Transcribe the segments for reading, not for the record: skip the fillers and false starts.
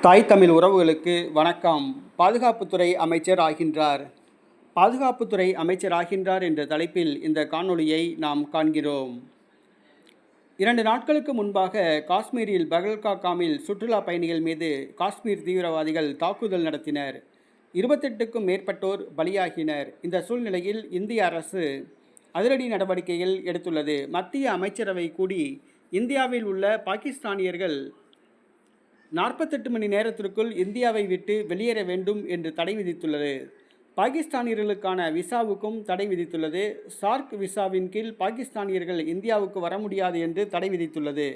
தாய் தமிழ் உறவுகளுக்கு வணக்கம். பாதுகாப்புத்துறை அமைச்சர் ஆகின்றார். பாதுகாப்புத்துறை அமைச்சர் ஆகின்றார் என்ற தலைப்பில் இந்த காணொளியை நாம் காண்கிறோம். 2 நாட்களுக்கு முன்பாக காஷ்மீரில் பகல்காமில் சுற்றுலா பயணிகள் மீது காஷ்மீர் தீவிரவாதிகள் தாக்குதல் நடத்தினர். 28க்கும் மேற்பட்டோர் பலியாகினர். இந்த சூழ்நிலையில் இந்திய அரசு அதிரடி நடவடிக்கைகள் எடுத்துள்ளது. மத்திய அமைச்சரவை கூடி இந்தியாவில் உள்ள பாகிஸ்தானியர்கள் 48 மணி நேரத்திற்குள் இந்தியாவை விட்டு வெளியேற வேண்டும் என்று தடை விதித்துள்ளது. பாகிஸ்தானியர்களுக்கான விசாவுக்கும் தடை விதித்துள்ளது. சார்க் விசாவின் கீழ் பாகிஸ்தானியர்கள் இந்தியாவுக்கு வர முடியாது என்று தடை விதித்துள்ளது.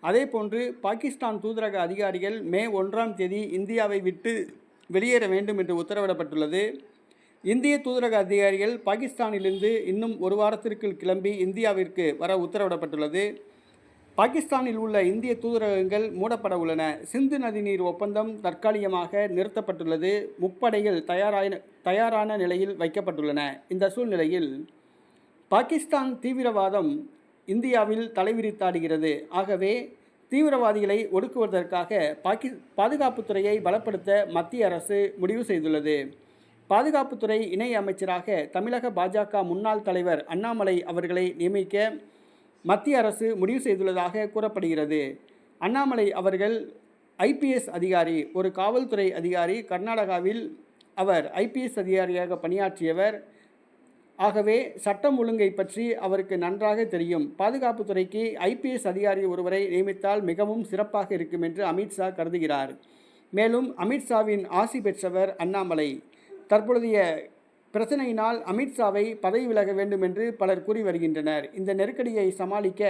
அதேபோன்று பாகிஸ்தான் தூதரக அதிகாரிகள் மே 1ஆம் தேதி இந்தியாவை விட்டு வெளியேற வேண்டும் என்று உத்தரவிடப்பட்டுள்ளது. இந்திய தூதரக அதிகாரிகள் பாகிஸ்தானிலிருந்து இன்னும் ஒரு வாரத்திற்குள் கிளம்பி இந்தியாவிற்கு வர உத்தரவிடப்பட்டுள்ளது. பாகிஸ்தானில் உள்ள இந்திய தூதரகங்கள் மூடப்பட உள்ளன. சிந்து நதிநீர் ஒப்பந்தம் தற்காலிகமாக நிறுத்தப்பட்டுள்ளது. முப்படைகள் தயாரான நிலையில் வைக்கப்பட்டுள்ளன. இந்த சூழ்நிலையில் பாகிஸ்தான் தீவிரவாதம் இந்தியாவில் தலைவிரித்தாடுகிறது. ஆகவே தீவிரவாதிகளை ஒடுக்குவதற்காக பாதுகாப்புத்துறையை பலப்படுத்த மத்திய அரசு முடிவு செய்துள்ளது. பாதுகாப்புத்துறை இணை அமைச்சராக தமிழக பாஜக முன்னாள் தலைவர் அண்ணாமலை அவர்களை நியமிக்க மத்திய அரசு முடிவு செய்துள்ளதாக கூறப்படுகிறது. அண்ணாமலை அவர்கள் IPS அதிகாரி, ஒரு காவல்துறை அதிகாரி. கர்நாடகாவில் அவர் IPS அதிகாரியாக பணியாற்றியவர். ஆகவே சட்டம் ஒழுங்கை பற்றி அவருக்கு நன்றாக தெரியும். பாதுகாப்புத்துறைக்கு IPS அதிகாரி ஒருவரை நியமித்தால் மிகவும் சிறப்பாக இருக்கும் என்று அமித்ஷா கருதுகிறார். மேலும் அமித்ஷாவின் ஆசி பெற்றவர் அண்ணாமலை. தற்பொழுதைய பிரச்சனையினால் அமித்ஷாவை பதவி விலக வேண்டும் என்று பலர் கூறி வருகின்றனர். இந்த நெருக்கடியை சமாளிக்க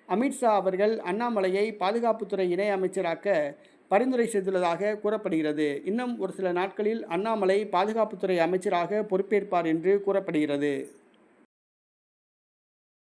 அமித்ஷா அவர்கள் அண்ணாமலையை பாதுகாப்புத்துறை இணை அமைச்சராக்க பரிந்துரை செய்துள்ளதாக கூறப்படுகிறது. இன்னும் ஒரு சில நாட்களில் அண்ணாமலை பாதுகாப்புத்துறை அமைச்சராக பொறுப்பேற்பார் என்று கூறப்படுகிறது.